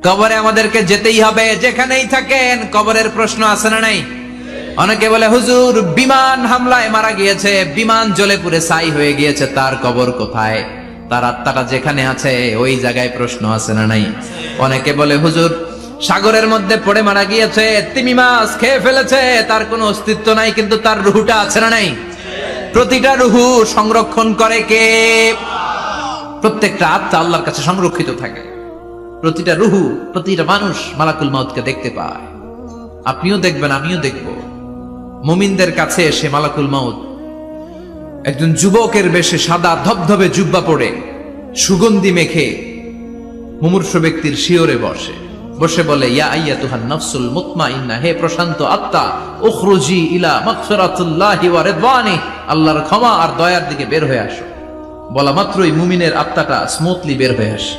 কবরে আমাদেরকে যেতেই হবে, যেখানেই থাকেন কবরের প্রশ্ন আছে না নাই? অনেকে বলে হুজুর বিমান হামলায় মারা গিয়েছে, বিমান জ্বলে পুড়ে ছাই হয়ে গিয়েছে, তার কবর কোথায়? তার আত্মাটা যেখানে আছে ওই জায়গায় প্রশ্ন আছে না নাই? অনেকে বলে হুজুর সাগরের মধ্যে পড়ে মারা গিয়েছে, তিমি মাছ খেয়ে ফেলেছে, তার কোনো অস্তিত্ব নাই, কিন্তু তার রুহুটা আছে না নাই? প্রতিটা রুহু সংরক্ষণ করে কে? প্রত্যেকটা আত্মা আল্লাহর কাছে সংরক্ষিত থাকে। প্রতিটা রুহু, প্রতিটা মানুষ মালাকুল মাউতকে দেখতে পায়। আপনিও দেখবেন, আমিও দেখব। মুমিনদের কাছে এসে মালাকুল মাউত একজন যুবকের বেশে সাদা ধবধবে জুব্বা পরে সুগন্ধি মেখে মুমূর্ষু ব্যক্তির শিয়রে বসে বলে, ইয়া আইয়াতুহান নাফসুল মুতমাইন্না, হে প্রশান্ত আত্মা, উখরুজি ইলা মাগফিরাতুল্লাহি ওয়া রিদওয়ানি, আল্লাহর ক্ষমা আর দয়ার দিকে বের হয়ে আসো। বলা মাত্রই মুমিনের আত্মাটা স্মুথলি বের হয়ে আসে।